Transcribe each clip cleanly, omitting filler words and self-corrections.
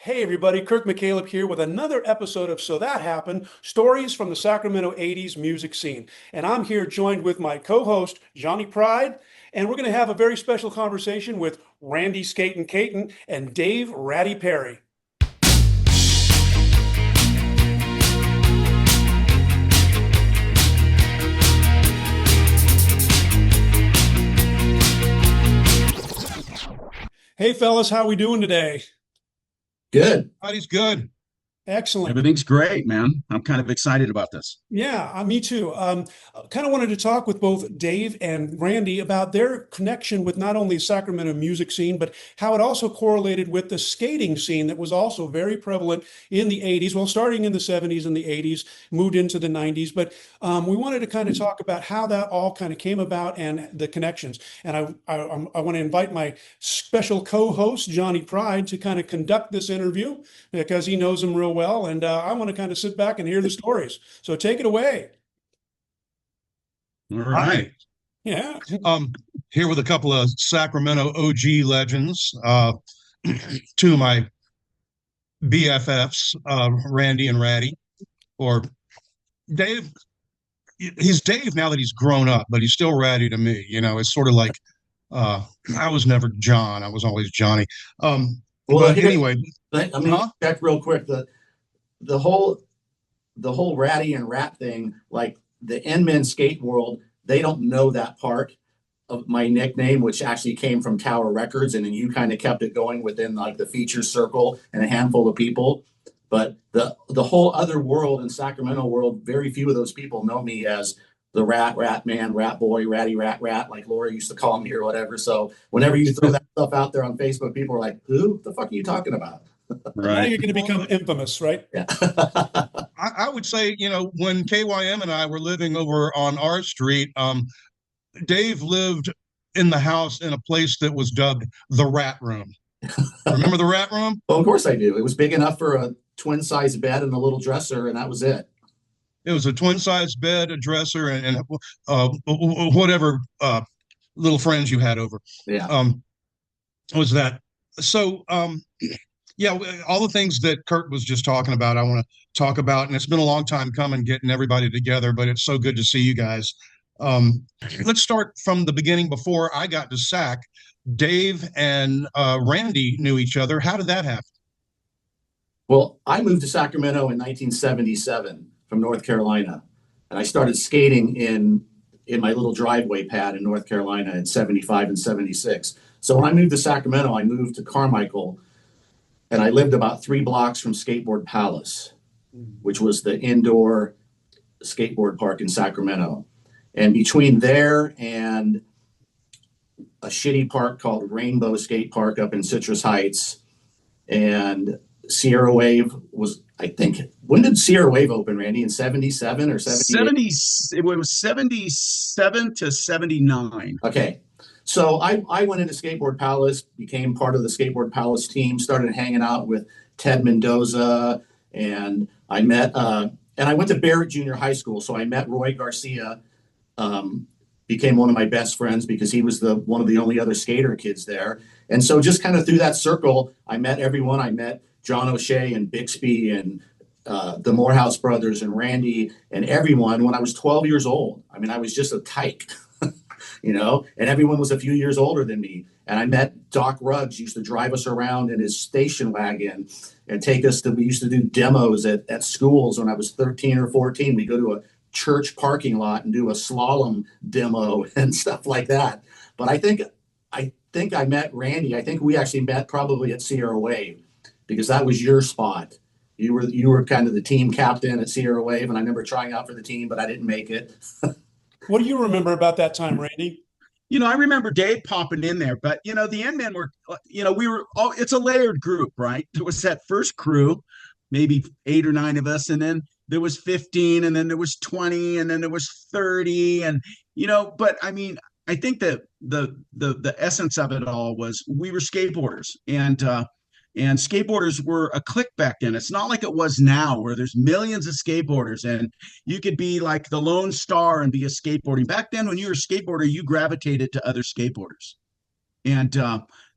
Hey everybody, Kirk McCaleb here with another episode of So That Happened, stories from the Sacramento 80s music scene. And I'm here joined with my co-host, Johnny Pride, and we're going to have a very special conversation with Randy Skaten Katen and Dave Ratty Perry. Hey fellas, how we doing today? Good. Everybody's good. Excellent. Everything's great, man. I'm kind of excited about this. Yeah, me too. Kind of wanted to talk with both Dave and Randy about their connection with not only the Sacramento music scene, but how it also correlated with the skating scene that was also very prevalent in the 80s, well, starting in the 70s and the 80s, moved into the 90s. But we wanted to kind of talk about how that all kind of came about and the connections. And I want to invite my special co-host, Johnny Pride, to kind of conduct this interview because he knows him real well. And I want to kind of sit back and hear the stories. So take it away. All right. Yeah. Here with a couple of Sacramento OG legends. Two of my BFFs, Randy and Ratty, or Dave. He's Dave now that he's grown up, but he's still Ratty to me. You know, it's sort of like I was never John. I was always Johnny. Well, But anyway, let me check real quick. The whole ratty and rat thing, like the N-Men skate world, they don't know that part of my nickname, which actually came from Tower Records, and then you kind of kept it going within like the feature circle and a handful of people. But the whole other world in Sacramento world, very few of those people know me as the rat man, rat boy, ratty rat, like Laura used to call me or whatever. So whenever you throw that stuff out there on Facebook, people are like, "Who the fuck are you talking about?" Now Right. you're going to become infamous, right? Yeah. I would say, you know, when KYM and I were living over on our street, Dave lived in the house in a place that was dubbed the Rat Room. Remember the Rat Room? Well, of course I do. It was big enough for a twin size bed and a little dresser, and that was it. It was a twin size bed, a dresser, and whatever little friends you had over. Yeah. Was that so? Yeah, all the things that Kurt was just talking about, I want to talk about, and it's been a long time coming getting everybody together, but it's so good to see you guys. Let's start from the beginning. Before I got to SAC, Dave and Randy knew each other. How did that happen? Well, I moved to Sacramento in 1977 from North Carolina, and I started skating in my little driveway pad in North Carolina in 75 and 76. So when I moved to Sacramento, I moved to Carmichael, and I lived about 3 blocks from Skateboard Palace, which was the indoor skateboard park in Sacramento. And between there and a shitty park called Rainbow Skate Park up in Citrus Heights, and Sierra Wave was, I think, when did Sierra Wave open, Randy? In 77 or 78? 70, it was 77 to 79. Okay. So I went into Skateboard Palace, became part of the Skateboard Palace team, started hanging out with Ted Mendoza, and I met, and I went to Barrett Junior High School. So I met Roy Garcia, became one of my best friends because he was one of the only other skater kids there. And so just kind of through that circle, I met everyone. I met John O'Shea and Bixby and the Morehouse brothers and Randy and everyone when I was 12 years old. I mean, I was just a tyke. You know, and everyone was a few years older than me. And I met Doc Ruggs, used to drive us around in his station wagon and take us we used to do demos at schools when I was 13 or 14. We go to a church parking lot and do a slalom demo and stuff like that. But I think I met Randy. I think we actually met probably at Sierra Wave because that was your spot. You were kind of the team captain at Sierra Wave, and I remember trying out for the team, but I didn't make it. What do you remember about that time, Randy? You know, I remember Dave popping in there, but you know, the N-Men were, we were all, it's a layered group, right? There was that first crew, maybe 8 or 9 of us, and then there was 15, and then there was 20, and then there was 30, and but I mean, I think that the essence of it all was we were skateboarders, and skateboarders were a clique back then. It's not like it was now where there's millions of skateboarders and you could be like the lone star and be a skateboarding. Back then, when you were a skateboarder, you gravitated to other skateboarders. And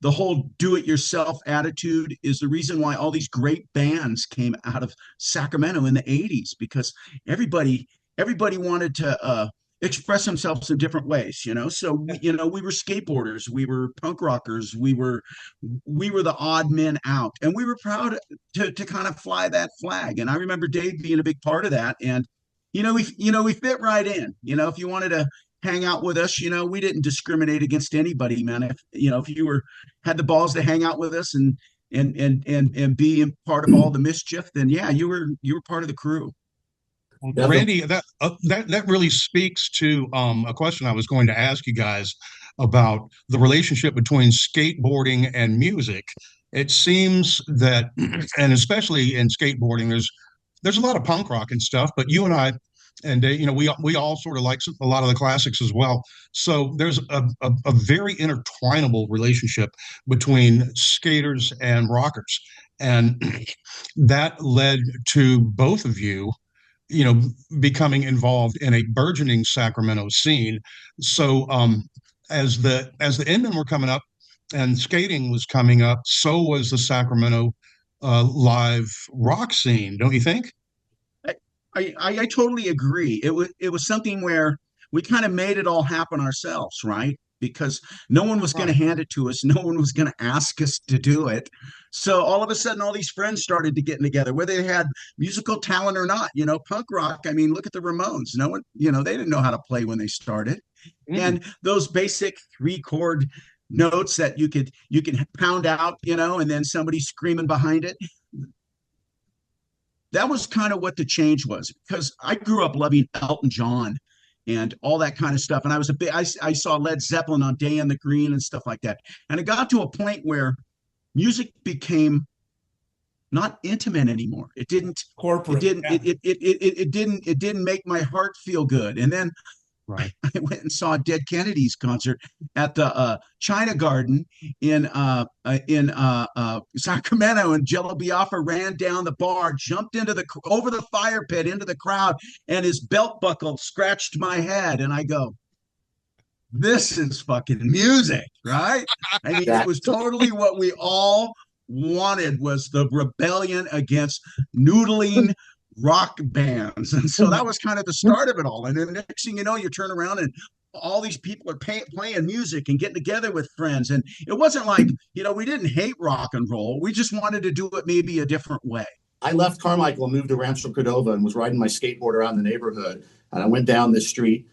the whole do-it-yourself attitude is the reason why all these great bands came out of Sacramento in the 80s, because everybody wanted to express themselves in different ways, so we were skateboarders, we were punk rockers, we were the odd men out, and we were proud to kind of fly that flag. And I remember Dave being a big part of that. And we fit right in. If you wanted to hang out with us, we didn't discriminate against anybody, man. If you had the balls to hang out with us and be part of all the mischief, then yeah, you were part of the crew. Randy, that really speaks to a question I was going to ask you guys about the relationship between skateboarding and music. It seems that, and especially in skateboarding, there's a lot of punk rock and stuff, but you and I, and we all sort of like a lot of the classics as well. So there's a very intertwinable relationship between skaters and rockers, and that led to both of you becoming involved in a burgeoning Sacramento scene. So as the Inman were coming up and skating was coming up, so was the Sacramento live rock scene, don't you think? I totally agree. It was something where we kind of made it all happen ourselves, right? Because no one was going to hand it to us. No one was going to ask us to do it. So all of a sudden, all these friends started to get together, whether they had musical talent or not. Punk rock. I mean, look at the Ramones. No one, they didn't know how to play when they started. And those basic 3-chord notes that you can pound out, and then somebody screaming behind it. That was kind of what the change was, because I grew up loving Elton John and all that kind of stuff. And I saw Led Zeppelin on Day in the Green and stuff like that. And it got to a point where music became not intimate anymore. It didn't Corporate. It didn't make my heart feel good. And then Right. I went and saw Dead Kennedys concert at the China Garden in Sacramento, and Jello Biafra ran down the bar, jumped over the fire pit into the crowd, and his belt buckle scratched my head. And I go, this is fucking music, right? I mean, it was totally what we all wanted, was the rebellion against noodling rock bands. And so that was kind of the start of it all. And then the next thing you know, you turn around and all these people are playing music and getting together with friends. And it wasn't like, we didn't hate rock and roll. We just wanted to do it maybe a different way. I left Carmichael and moved to Rancho Cordova and was riding my skateboard around the neighborhood. And I went down this street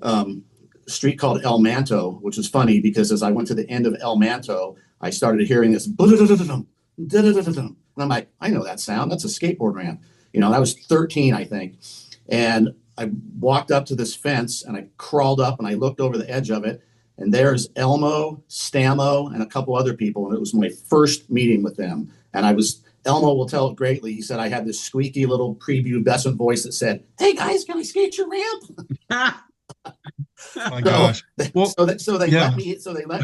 called El Manto, which was funny because as I went to the end of El Manto, I started hearing this, and I'm like, I know that sound. That's a skateboard ramp. And I was 13, I think. And I walked up to this fence and I crawled up and I looked over the edge of it. And there's Elmo, Stamo, and a couple other people. And it was my first meeting with them. And Elmo will tell it greatly. He said I had this squeaky little prepubescent voice that said, "Hey guys, can I skate your ramp?" Oh my gosh. So they let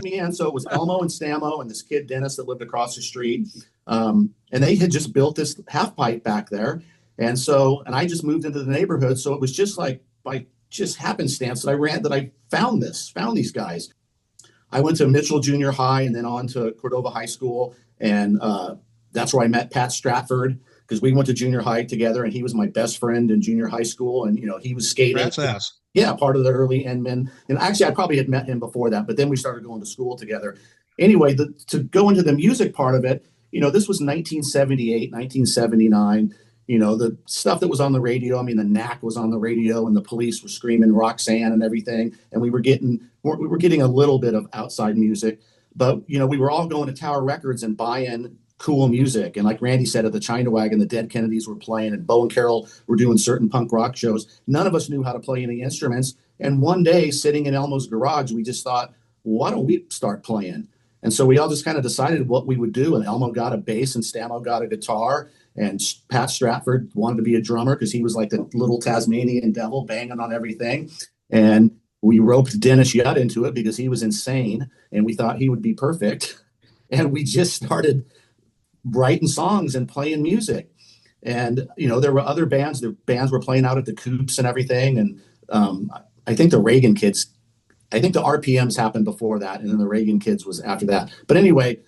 me in. So it was Elmo and Stamo and this kid Dennis that lived across the street. And they had just built this half pipe back there. And I just moved into the neighborhood. So it was just like by just happenstance that I found these guys. I went to Mitchell Junior High and then on to Cordova High School. And that's where I met Pat Stratford, because we went to junior high together and he was my best friend in junior high school. And, he was skating. That's ass. Yeah, part of the early Inman. And actually, I probably had met him before that, but then we started going to school together. Anyway, to go into the music part of it, this was 1978, 1979. The stuff that was on the radio. I mean, the Knack was on the radio and the Police were screaming Roxanne and everything. And we were getting a little bit of outside music, but, we were all going to Tower Records and buying cool music. And like Randy said, at the China Wagon, the Dead Kennedys were playing and Bo and Carol were doing certain punk rock shows. None of us knew how to play any instruments. And one day sitting in Elmo's garage, we just thought, why don't we start playing? And so we all just kind of decided what we would do. And Elmo got a bass and Stamo got a guitar. And Pat Stratford wanted to be a drummer because he was like the little Tasmanian devil banging on everything. And we roped Dennis Yutt into it because he was insane. And we thought he would be perfect. And we just started writing songs and playing music. And, there were other bands. The bands were playing out at the Coops and everything. And I think the Reagan kids I think the RPMs happened before that, and then the Reagan Kids was after that. But anyway,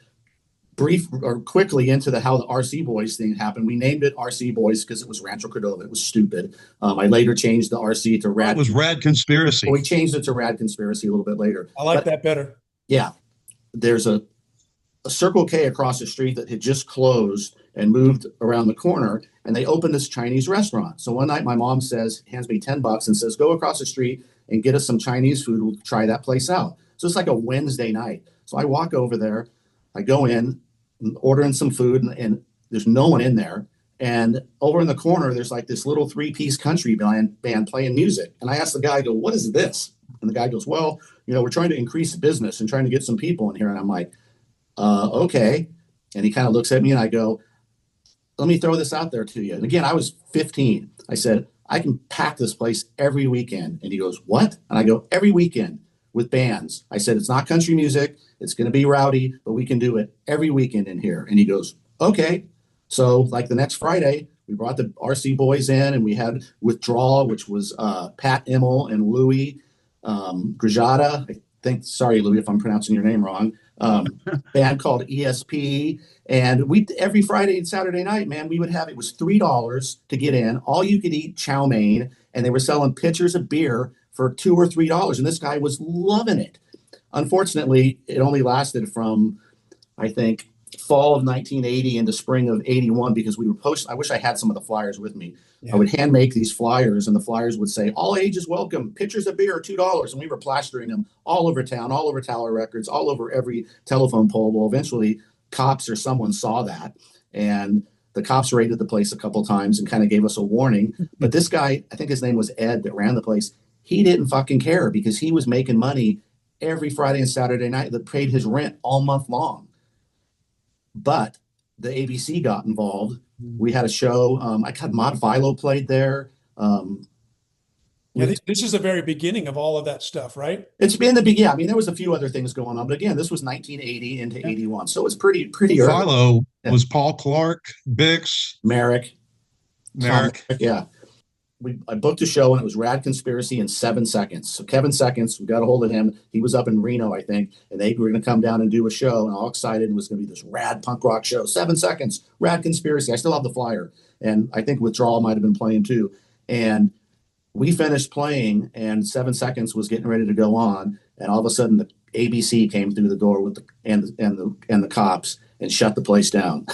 brief or quickly into how the RC Boys thing happened. We named it RC Boys because it was Rancho Cordova. It was stupid. I later changed the RC to Rad. It was Rad Conspiracy. We changed it to Rad Conspiracy a little bit later. I like that better. Yeah, there's a Circle K across the street that had just closed and moved around the corner, and they opened this Chinese restaurant. So one night my mom hands me $10 and says, go across the street and get us some Chinese food. We'll try that place out. So it's like a Wednesday night. So I walk over there, I go in, ordering some food, and there's no one in there. And over in the corner, there's like this little 3-piece country band playing music. And I asked the guy, I go, what is this? And the guy goes, well, we're trying to increase business and trying to get some people in here. And I'm like, okay. And he kind of looks at me and I go, let me throw this out there to you. And again, I was 15. I said, I can pack this place every weekend. And he goes, what? And I go, every weekend with bands. I said, it's not country music. It's going to be rowdy, but we can do it every weekend in here. And he goes, okay. So like the next Friday, we brought the RC Boys in and we had Withdrawal, which was Pat Immel and Louie Grajada. I think, sorry, Louie, if I'm pronouncing your name wrong. Band called ESP. And every Friday and Saturday night, man, we would have, it was $3 to get in, all you could eat chow mein. And they were selling pitchers of beer for $2 or $3. And this guy was loving it. Unfortunately, it only lasted from, I think, fall of 1980 into spring of 81 because we were I wish I had some of the flyers with me. Yeah. I would hand make these flyers and the flyers would say, all ages welcome, pitchers of beer, $2. And we were plastering them all over town, all over Tower Records, all over every telephone pole. Well, eventually cops or someone saw that and the cops raided the place a couple times and kind of gave us a warning. But this guy, I think his name was Ed that ran the place. He didn't fucking care because he was making money every Friday and Saturday night that paid his rent all month long. But the ABC got involved. We had a show. I got Mod Philo played there. This is the very beginning of all of that stuff, right? It's been the beginning. Yeah, I mean, there was a few other things going on, but again, this was 1980 into 81, so it's pretty early. Philo was Paul Clark, Bix, Merrick. Yeah. I booked a show and it was Rad Conspiracy in 7 seconds. So Kevin Seconds, we got a hold of him. He was up in Reno, I think, and they were going to come down and do a show. And all excited, it was going to be this rad punk rock show. 7 seconds, Rad Conspiracy. I still have the flyer, and I think Withdrawal might have been playing too. And we finished playing, and 7 seconds was getting ready to go on, and all of a sudden the ABC came through the door with the cops and shut the place down.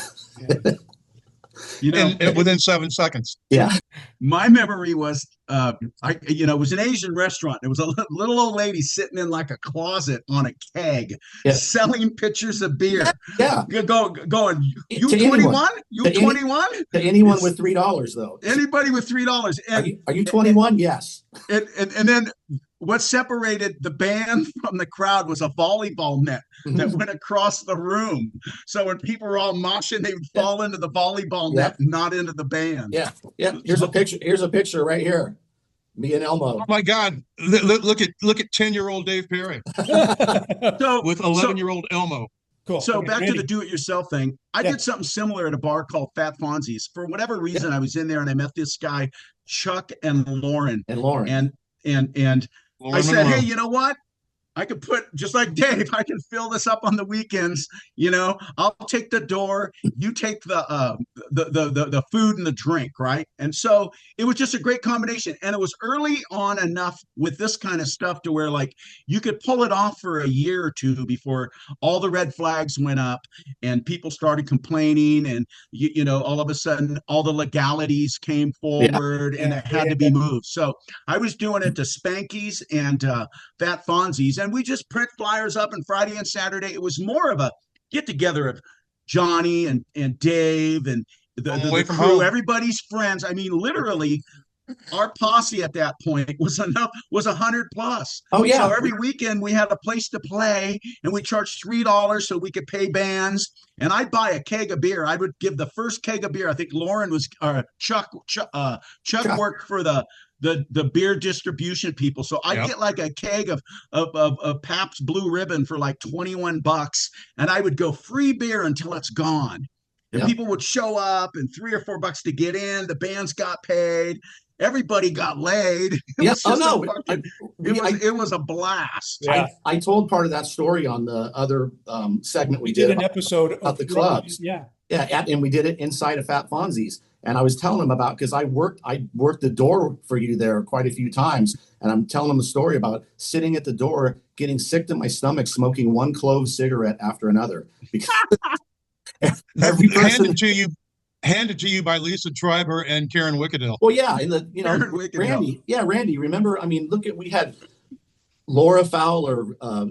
And within 7 seconds. Yeah. My memory was, it was an Asian restaurant. There was a little old lady sitting in like a closet on a keg, selling pitchers of beer. Yeah. Going, you 21? You 21? To anyone with $3, though. Anybody with $3. And, are you 21? Yes. And then what separated the band from the crowd was a volleyball net that went across the room. So when people were all moshing, they would fall into the volleyball net, not into the band. Yeah. Yeah. Here's a picture. Here's a picture right here. Me and Elmo. Oh my God. Look at 10-year-old Dave Perry. With 11-year-old Elmo. Cool. So back to the do-it-yourself thing. I did something similar at a bar called Fat Fonzie's. For whatever reason, I was in there and I met this guy, Chuck and Lauren. And I said, hey, you know what? I could put, just like Dave, I can fill this up on the weekends. I'll take the door, you take the food and the drink, right? And so it was just a great combination. And it was early on enough with this kind of stuff to where like you could pull it off for a year or two before all the red flags went up and people started complaining, and all of a sudden all the legalities came forward and it had to be moved. So I was doing it to Spanky's and Fat Fonzie's, and we just print flyers up, and Friday and Saturday it was more of a get together of Johnny and Dave and the crew, home. Everybody's friends. I mean, literally our posse at that point was 100 plus. Oh yeah. So every weekend we had a place to play, and we charged $3 so we could pay bands. And I'd buy a keg of beer. I would give the first keg of beer. I think Lauren was Chuck worked for the beer distribution people. So I get like a keg of Pabst Blue Ribbon for like $21, and I would go free beer until it's gone. And people would show up, and $3 or $4 to get in. The bands got paid, everybody got laid. It Yeah. was Oh just a no. fucking, it was a blast. Yeah. I told part of that story on the other segment we We did did an episode about of the clubs. Yeah. Yeah, and we did it inside of Fat Fonzie's. And I was telling him about, because I worked the door for you there quite a few times, and I'm telling him the story about sitting at the door, getting sick to my stomach, smoking one clove cigarette after another, because every person handed to you by Lisa Triber and Karen Wickadell. Well, yeah, in the Randy, remember? I mean, we had Laura Fowler,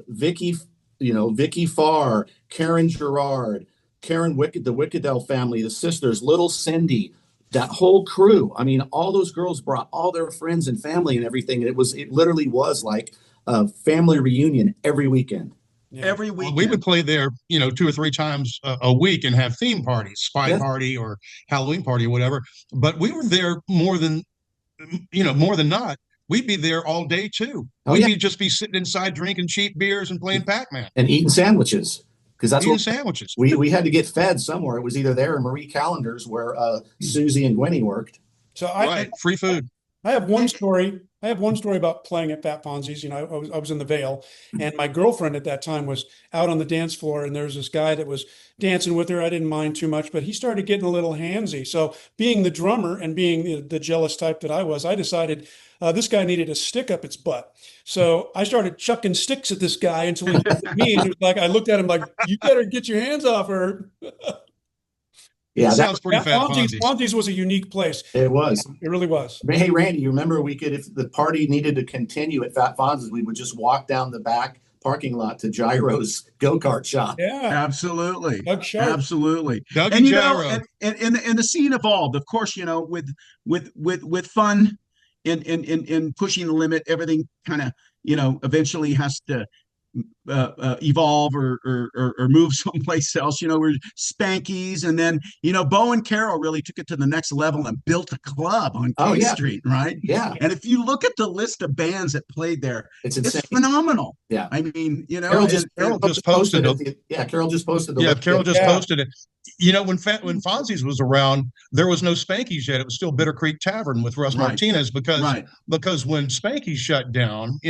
Vicky, Vicky Farr, Karen Gerard, the Wickadell family, the sisters, little Cindy, that whole crew. I mean, all those girls brought all their friends and family and everything. And it literally was like a family reunion every weekend. Yeah. Every weekend. We would play there, 2 or 3 times a week and have theme parties, spy party or Halloween party or whatever. But we were there more than not. We'd be there all day too. We'd just be sitting inside drinking cheap beers and playing Pac-Man and eating sandwiches. Because that's eating sandwiches. We had to get fed somewhere. It was either there or Marie Callender's, where Susie and Gwenny worked. So free food. I have one story. About playing at Fat Fonzie's. I was in the Vale, and my girlfriend at that time was out on the dance floor, and there was this guy that was dancing with her. I didn't mind too much, but he started getting a little handsy. So, being the drummer and being the jealous type that I was, I decided this guy needed a stick up its butt. So I started chucking sticks at this guy until he looked at me, and it was like I looked at him like, "You better get your hands off her." Yeah, that sounds pretty Fat Fonzie's was a unique place. It was. It really was. Hey, Randy, you remember if the party needed to continue at Fat Fonzie's, we would just walk down the back parking lot to Gyro's go-kart shop. Yeah, absolutely. Doug Sharp. Absolutely. Doug and Gyro. And the scene evolved, of course, with fun in pushing the limit, everything kind of, eventually has to evolve or move someplace else. We're Spankies, and then Bo and Carol really took it to the next level and built a club on K Street, right? Yeah. And if you look at the list of bands that played there, it's phenomenal. Yeah. I mean, Carol just posted it. Carol just posted it. Carol just posted it. When Fonzie's was around, there was no Spankies yet. It was still Bitter Creek Tavern with Russ Martinez because when Spankies shut down,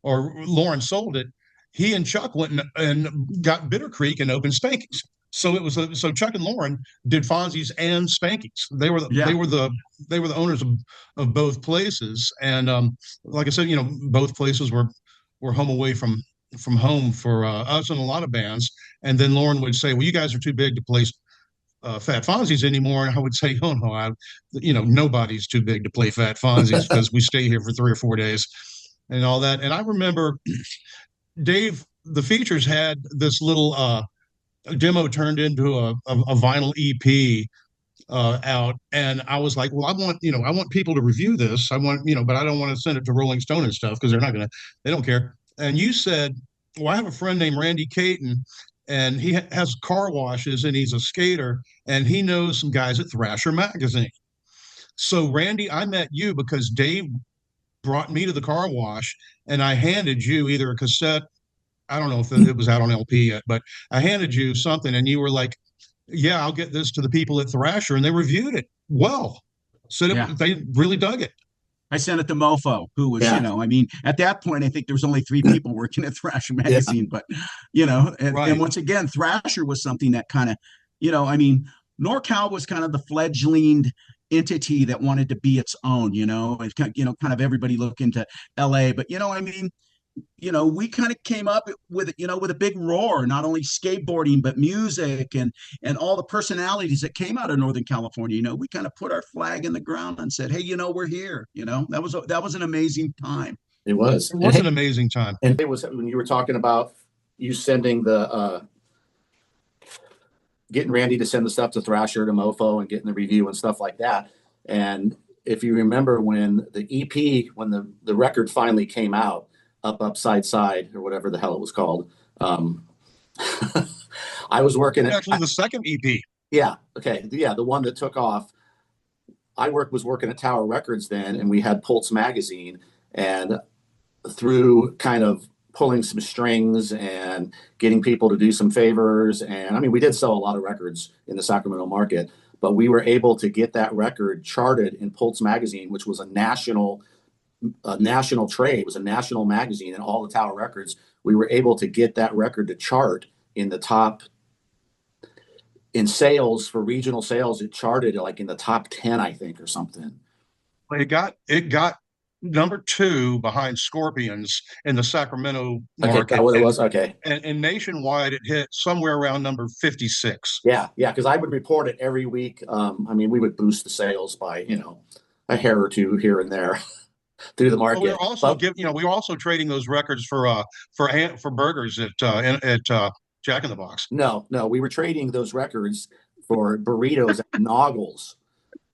or Lauren sold it, he and Chuck went and got Bitter Creek and opened Spankies. So it was so Chuck and Lauren did Fonzie's and Spankies. They were the owners of both places, and like I said, both places were home away from home for us and a lot of bands. And then Lauren would say, "Well, you guys are too big to play Fat Fonzie's anymore," and I would say, "Oh no, nobody's too big to play Fat Fonzie's because we stay here for 3 or 4 days." And all that. And I remember Dave, the Features had this little demo turned into a vinyl EP out, and I was like, well, I want people to review this. I want, but I don't want to send it to Rolling Stone and stuff because they don't care. And you said, well, I have a friend named Randy Katen, and he has car washes, and he's a skater, and he knows some guys at Thrasher Magazine. So Randy, I met you because Dave brought me to the car wash, and I handed you either a cassette. I don't know if it was out on LP yet, but I handed you something, and you were like, "Yeah, I'll get this to the people at Thrasher," and they reviewed it well. So they really dug it. I sent it to Mofo, who was, I mean, at that point, I think there was only 3 people working at Thrasher Magazine, but, and once again, Thrasher was something that kind of, I mean, NorCal was kind of the fledgling entity that wanted to be its own, kind of everybody looking to LA, but I mean, we kind of came up with a big roar, not only skateboarding but music and all the personalities that came out of Northern California. We kind of put our flag in the ground and said, hey, we're here. That was an amazing time. It was an amazing time. And it was when you were talking about you sending the getting Randy to send the stuff to Thrasher, to Mofo, and getting the review and stuff like that. And if you remember when the EP, when the record finally came out, Upside Side, or whatever the hell it was called, I was working actually the second EP. Yeah. Okay. Yeah. The one that took off. I was working at Tower Records then, and we had Pulse Magazine, and through kind of pulling some strings and getting people to do some favors. And I mean, we did sell a lot of records in the Sacramento market, but we were able to get that record charted in Pulse magazine, which was a national trade. It was a national magazine, and all the Tower Records. We were able to get that record to chart in the top in sales for regional sales. It charted like in the top 10, I think, or something. It got number 2 behind Scorpions in the Sacramento Okay, market. that what it was. Okay, and nationwide it hit somewhere around number 56. yeah, because I would report it every week. I mean, we would boost the sales by a hair or two here and there through the market. Well, we were also trading those records for burgers at Jack in the Box. No, we were trading those records for burritos at Noggles.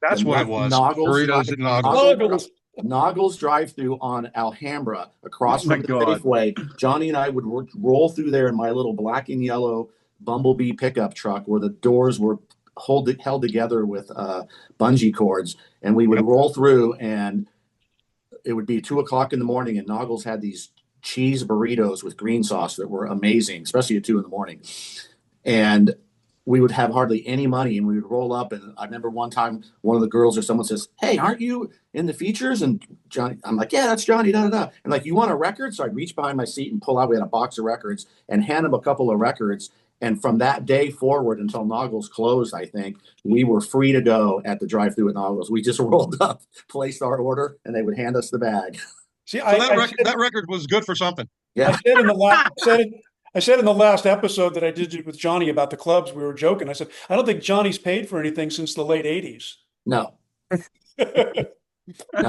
That's what it was. Burritos at Noggles. Noggles drive-through on Alhambra across Oh my from the God. Safeway. Johnny and I would roll through there in my little black and yellow Bumblebee pickup truck where the doors were held together with bungee cords, and we would roll through, and it would be 2 o'clock in the morning, and Noggles had these cheese burritos with green sauce that were amazing, especially at 2 in the morning. And we would have hardly any money, and we would roll up. And I remember one time one of the girls or someone says, "Hey, aren't you in the features?" And Johnny, I'm like, "Yeah, that's Johnny, da, da, da." And like, "You want a record?" So I'd reach behind my seat and pull out, we had a box of records, and hand him a couple of records. And from that day forward until Noggles closed, I think, we were free to go at the drive-through at Noggles. We just rolled up, placed our order, and they would hand us the bag. See, So that record was good for something. Yeah. I said in the last episode that I did with Johnny about the clubs, we were joking. I said, I don't think Johnny's paid for anything since the late 80s. No.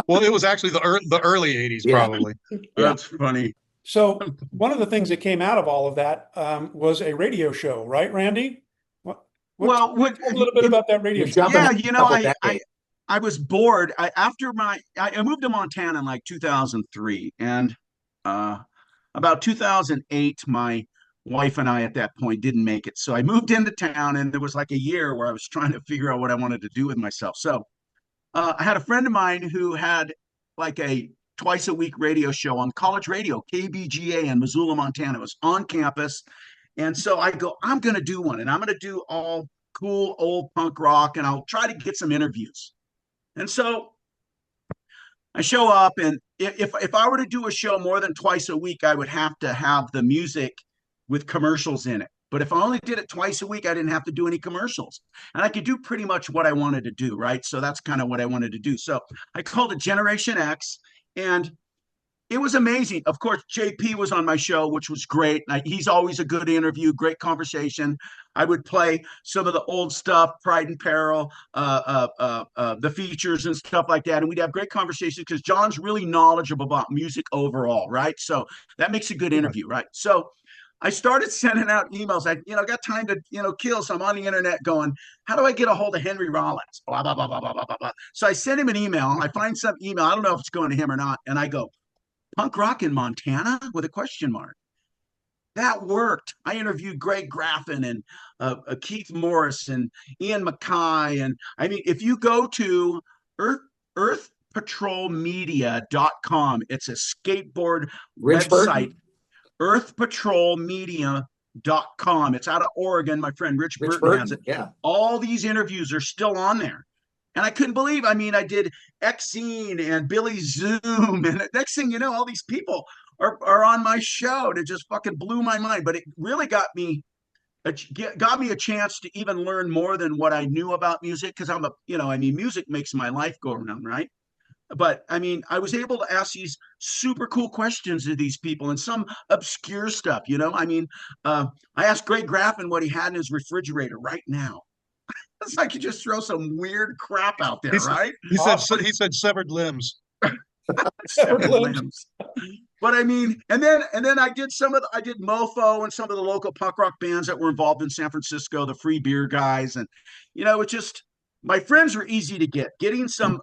Well, it was actually the early 80s, Yeah. probably. That's funny. So one of the things that came out of all of that was a radio show, right, Randy? Well, Talk a little bit about that radio show. jumping Yeah, a couple I was bored. I moved to Montana in like 2003, and about 2008, my wife and I at that point didn't make it. So I moved into town, and there was like a year where I was trying to figure out what I wanted to do with myself. So I had a friend of mine who had like a twice a week radio show on college radio, KBGA in Missoula, Montana. It was on campus. And so I go, I'm going to do one, and I'm going to do all cool old punk rock, and I'll try to get some interviews. And so I show up, and if I were to do a show more than twice a week, I would have to have the music with commercials in it. But if I only did it twice a week, I didn't have to do any commercials. And I could do pretty much what I wanted to do, right? So that's kind of what I wanted to do. So I called it Generation X, and it was amazing. Of course, JP was on my show, which was great. He's always a good interview, great conversation. I would play some of the old stuff, Pride and Peril, the features and stuff like that. And we'd have great conversations because John's really knowledgeable about music overall, right? So that makes a good interview, right? So I started sending out emails. I, got time to, kill. So I'm on the internet going, how do I get a hold of Henry Rollins? Blah, blah, blah, blah, blah, blah, blah. So I sent him an email. I find some email. I don't know if it's going to him or not. And I go, punk rock in Montana with a question mark. That worked. I interviewed Greg Graffin and Keith Morris and Ian Mackay. And I mean, if you go to earthpatrolmedia.com, it's a skateboard Rich website. Earthpatrolmedia.com. It's out of Oregon. My friend Rich Burton has it. Yeah. All these interviews are still on there. And I couldn't believe, I did Exene and Billy Zoom. And next thing you know, all these people are on my show. And it just fucking blew my mind. But it really got me a chance to even learn more than what I knew about music. Because music makes my life go around, right? But I was able to ask these super cool questions to these people and some obscure stuff, I asked Greg Graffin what he had in his refrigerator right now. It's like you just throw some weird crap out there, right? He said severed limbs. Severed limbs. But and then I did I did Mofo and some of the local punk rock bands that were involved in San Francisco, the Free Beer guys, and it just, my friends were easy to get. Getting some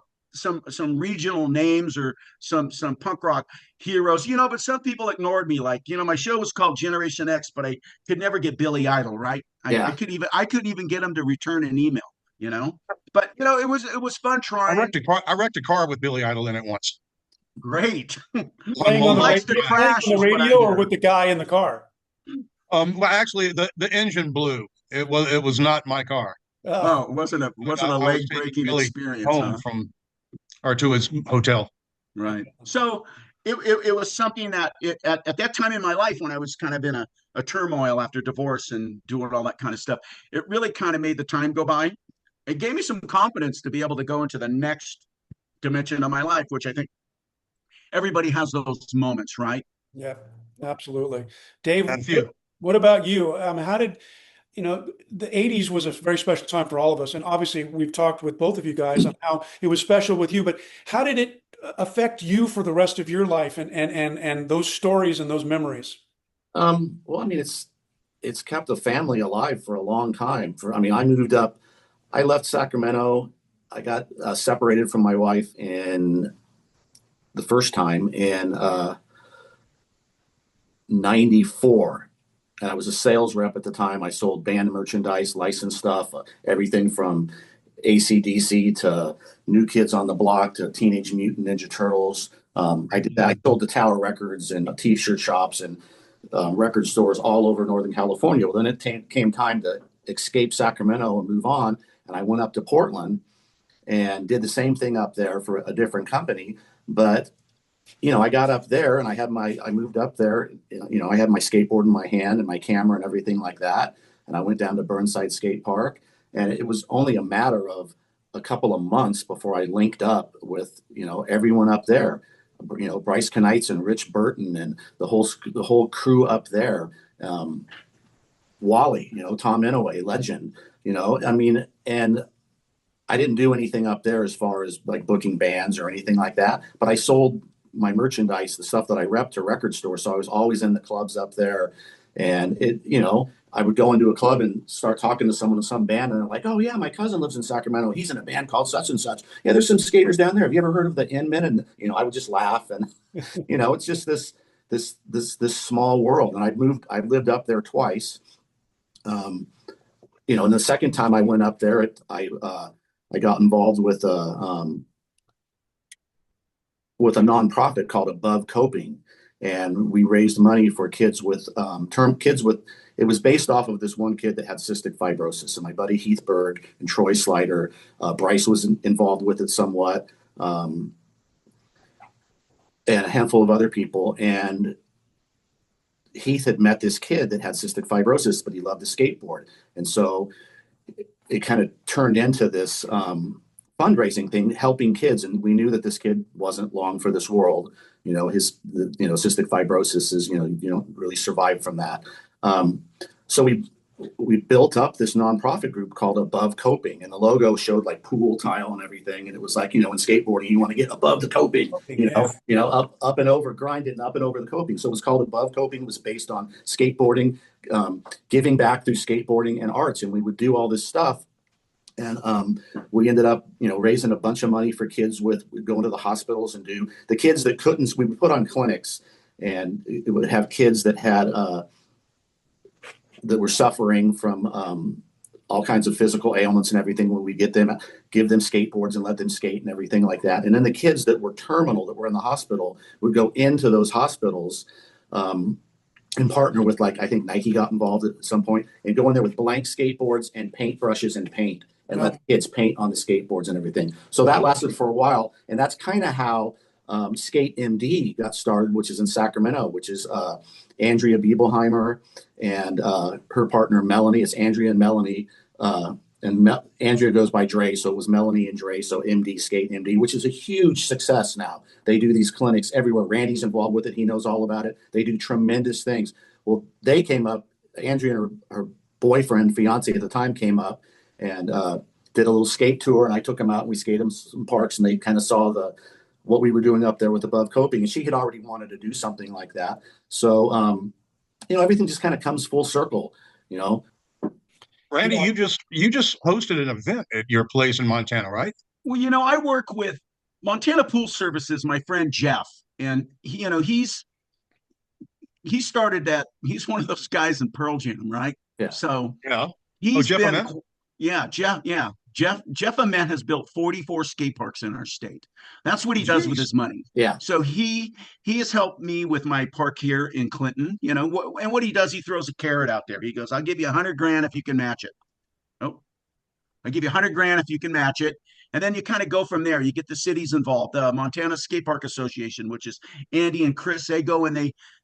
regional names or some punk rock heroes, but some people ignored me. Like, my show was called Generation X, but I could never get Billy Idol, right? I couldn't even get him to return an email, but it was fun trying. I wrecked a car with Billy Idol in it once. Great. Playing on the radio or with the guy in the car? Well, actually the engine blew. It was not my car. Oh, it wasn't a I was leg taking breaking Billy experience, home huh? from or to his hotel. Right. So it was something that at that time in my life when I was kind of in a turmoil after divorce and doing all that kind of stuff, it really kind of made the time go by. It gave me some confidence to be able to go into the next dimension of my life, which I think everybody has those moments, right? Yeah, absolutely. Dave, That's you. what about you? How did, the 80s was a very special time for all of us. And obviously, we've talked with both of you guys on how it was special with you, but how did it affect you for the rest of your life and those stories and those memories? Well, I mean, it's kept the family alive for a long time. I mean, I moved up. I left Sacramento. I got separated from my wife in the first time in '94, and I was a sales rep at the time. I sold band merchandise, licensed stuff, everything from AC/DC to New Kids on the Block to Teenage Mutant Ninja Turtles. I did that. I sold to Tower Records and T-shirt shops and record stores all over Northern California. Well, then came time to escape Sacramento and move on, and I went up to Portland and did the same thing up there for a different company. But I got up there and I moved up there. I had my skateboard in my hand and my camera and everything like that. And I went down to Burnside Skate Park, and it was only a matter of a couple of months before I linked up with everyone up there. Bryce Kanights and Rich Burton and the whole crew up there. Um, Wally, Tom Inouye, legend. I mean, and I didn't do anything up there as far as like booking bands or anything like that, but I sold my merchandise, the stuff that I rep to record stores. So I was always in the clubs up there. And I would go into a club and start talking to someone in some band, and they're like, "Oh yeah, my cousin lives in Sacramento. He's in a band called such and such. Yeah, there's some skaters down there. Have you ever heard of the Inmen?" And I would just laugh, and it's just this small world. And I've lived up there twice. Um, and the second time I went up there, I got involved with a nonprofit called Above Coping, and we raised money for kids with term kids with. It was based off of this one kid that had cystic fibrosis, and my buddy Heath Berg and Troy Slider, Bryce was involved with it somewhat, and a handful of other people. And Heath had met this kid that had cystic fibrosis, but he loved to skateboard, and so it kind of turned into this fundraising thing, helping kids. And we knew that this kid wasn't long for this world. Cystic fibrosis is, you don't really survive from that. So we built up this nonprofit group called Above Coping, and the logo showed like pool tile and everything. And it was like, in skateboarding, you want to get above the coping, Yeah. up and over, grind it and up and over the coping. So it was called Above Coping. It was based on skateboarding, giving back through skateboarding and arts. And we would do all this stuff. And we ended up, raising a bunch of money for kids with going to the hospitals and do the kids that couldn't. We would put on clinics, and it would have kids that had that were suffering from all kinds of physical ailments and everything. When we give them skateboards and let them skate and everything like that. And then the kids that were terminal, that were in the hospital, would go into those hospitals. And partner with, like, I think Nike got involved at some point, and go in there with blank skateboards and paintbrushes and paint, and let the kids paint on the skateboards and everything. So that lasted for a while, and that's kind of how Skate MD got started, which is in Sacramento, which is Andrea Biebelheimer and her partner Melanie. It's Andrea and Melanie, Andrea goes by Dre, so it was Melanie and Dre, so MD Skate MD, which is a huge success now. They do these clinics everywhere. Randy's involved with it. He knows all about it. They do tremendous things. Well, they came up, Andrea and her boyfriend, fiance at the time, came up and did a little skate tour, and I took them out and we skated them some parks, and they kind of saw what we were doing up there with Above Coping, and she had already wanted to do something like that. So, everything just kind of comes full circle, Randy, you just hosted an event at your place in Montana, right? Well, I work with Montana Pool Services, my friend Jeff, and he started that. He's one of those guys in Pearl Jam, right? Yeah. So Yeah. he's Jeff been, Ament? yeah, Jeff Ament has built 44 skate parks in our state. That's what he does with his money. Yeah. So he has helped me with my park here in Clinton. And what he does, he throws a carrot out there. He goes, "I'll give you $100,000 if you can match it." Oh, I'll give you 100 grand if you can match it. And then you kind of go from there. You get the cities involved. The Montana Skate Park Association, which is Andy and Chris, they go and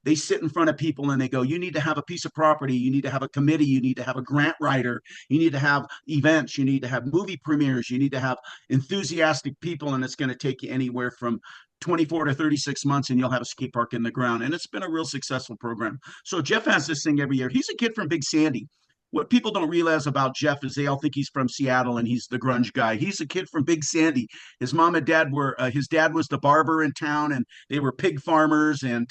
they sit in front of people and they go, you need to have a piece of property, you need to have a committee, you need to have a grant writer, you need to have events, you need to have movie premieres, you need to have enthusiastic people, and it's going to take you anywhere from 24 to 36 months and you'll have a skate park in the ground. And it's been a real successful program. So Jeff has this thing every year. He's a kid from Big Sandy. What people don't realize about Jeff is they all think he's from Seattle and he's the grunge guy. He's a kid from Big Sandy. His mom and dad were, his dad was the barber in town and they were pig farmers. And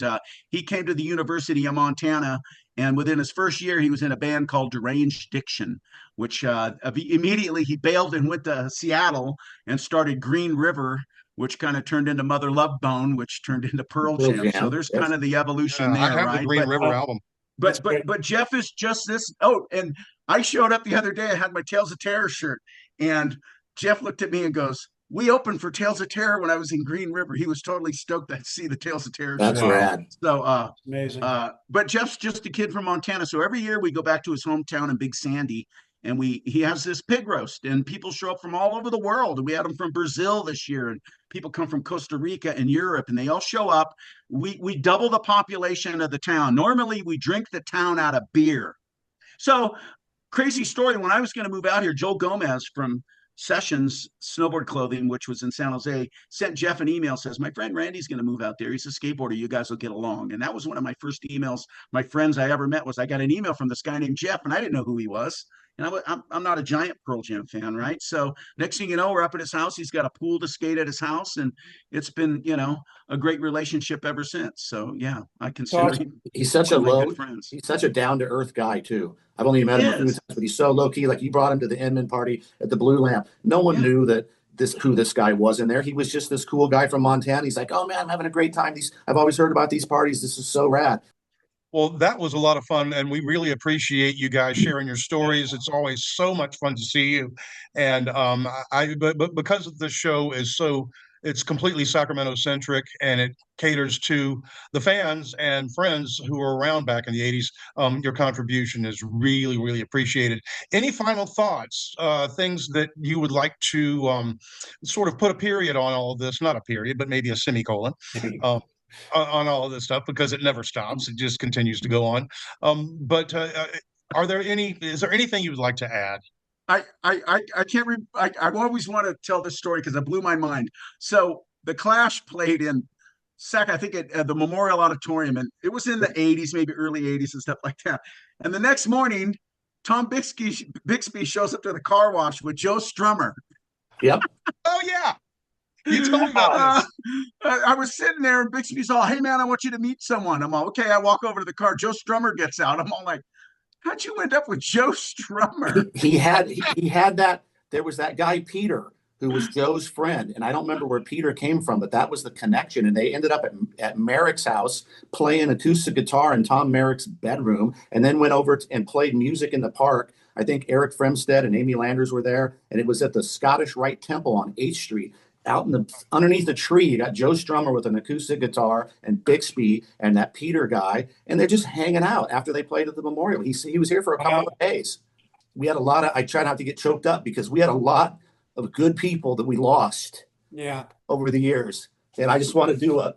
he came to the University of Montana. And within his first year, he was in a band called Deranged Diction, which immediately he bailed and went to Seattle and started Green River, which kind of turned into Mother Love Bone, which turned into Pearl Jam. So there's kind of the evolution there, I have right? the Green River album. But Jeff is just this. Oh, and I showed up the other day. I had my Tales of Terror shirt, and Jeff looked at me and goes, "We opened for Tales of Terror when I was in Green River." He was totally stoked to see the Tales of Terror. That's shirt. rad. So Amazing. But Jeff's just a kid from Montana. So every year we go back to his hometown in Big Sandy, and he has this pig roast, and people show up from all over the world. We had them from Brazil this year, and people come from Costa Rica and Europe, and they all show up. We double the population of the town. Normally we drink the town out of beer. So crazy story. When I was going to move out here, Joel Gomez from Sessions Snowboard Clothing, which was in San Jose, sent Jeff an email, says, my friend Randy's going to move out there. He's a skateboarder. You guys will get along. And that was one of my first emails. My friends I ever met was, I got an email from this guy named Jeff, and I didn't know who he was. And I'm not a giant Pearl Jam fan, right? So next thing you know, we're up at his house. He's got a pool to skate at his house, and it's been, a great relationship ever since. So yeah, I consider him. He's such he's such a down to earth guy too. I've only met him a few times, but he's so low key. Like, you brought him to the Inman party at the Blue Lamp. No one knew that who this guy was in there. He was just this cool guy from Montana. He's like, oh man, I'm having a great time. I've always heard about these parties. This is so rad. Well, that was a lot of fun, and we really appreciate you guys sharing your stories. It's always so much fun to see you, and but because the show is it's completely Sacramento centric, and it caters to the fans and friends who were around back in the '80s. Your contribution is really, really appreciated. Any final thoughts? Things that you would like to sort of put a period on all of this? Not a period, but maybe a semicolon. On all of this stuff, because it never stops. It just continues to go on. But is there anything you would like to add? I can't I always want to tell this story because it blew my mind. So the Clash played in I think at the Memorial Auditorium, and it was in the 80s, maybe early 80s and stuff like that. And the next morning, Tom Bixby shows up to the car wash with Joe Strummer. Yep. Oh yeah. You told me about this. I was sitting there, and Bixby's all, hey, man, I want you to meet someone. I'm all, okay. I walk over to the car. Joe Strummer gets out. I'm all like, how'd you end up with Joe Strummer? He had that. There was that guy, Peter, who was Joe's friend. And I don't remember where Peter came from, but that was the connection. And they ended up at Merrick's house playing acoustic guitar in Tom Merrick's bedroom, and then went over and played music in the park. I think Eric Fremstead and Amy Landers were there. And it was at the Scottish Rite Temple on 8th Street. Out underneath the tree, you got Joe Strummer with an acoustic guitar and Bixby and that Peter guy, and they're just hanging out after they played at the Memorial. He was here for a couple of days. We had a lot of. I try not to get choked up because we had a lot of good people that we lost. Over the years, and I just want to do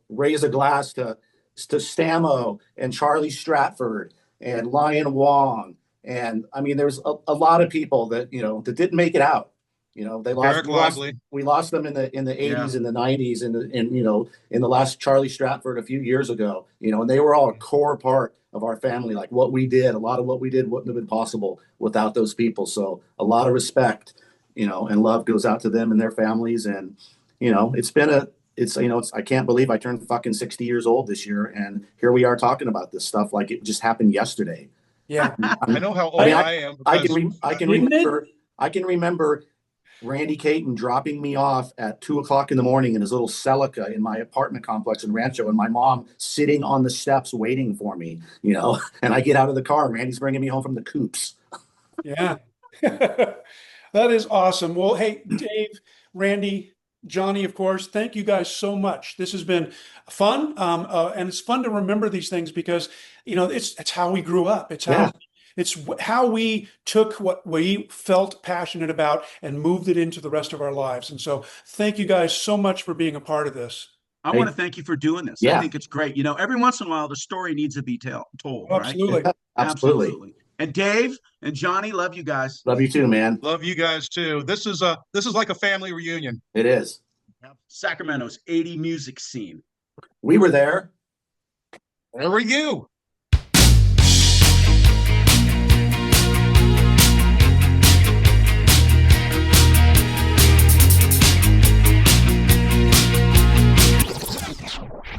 raise a glass to Stamo and Charlie Stratford and Lion Wong, and I mean, there's a lot of people that that didn't make it out. They lost. We lost them in the 80s and the 90s, and in the last Charlie Stratford a few years ago. And they were all a core part of our family. Like what we did, a lot of what we did wouldn't have been possible without those people. So a lot of respect, and love goes out to them and their families. And I can't believe I turned fucking 60 years old this year, and here we are talking about this stuff like it just happened yesterday. Yeah, I know how old I am. I can remember Randy Katen dropping me off at 2:00 in the morning in his little Celica in my apartment complex in Rancho, and my mom sitting on the steps waiting for me, and I get out of the car and Randy's bringing me home from the coops. Yeah. That is awesome. Well, hey, Dave, Randy, Johnny, of course, thank you guys so much. This has been fun. And it's fun to remember these things because, it's how we grew up. It's how It's how we took what we felt passionate about and moved it into the rest of our lives. And so thank you guys so much for being a part of this. I Hey, want to thank you for doing this. I yeah, think it's great. You know, every once in a while, the story needs to be told, right? Absolutely. absolutely. And Dave and Johnny, love you guys. Love you too, man. Love you guys too. This is like a family reunion. It is. Sacramento's 80 music scene. We were there. Where were you?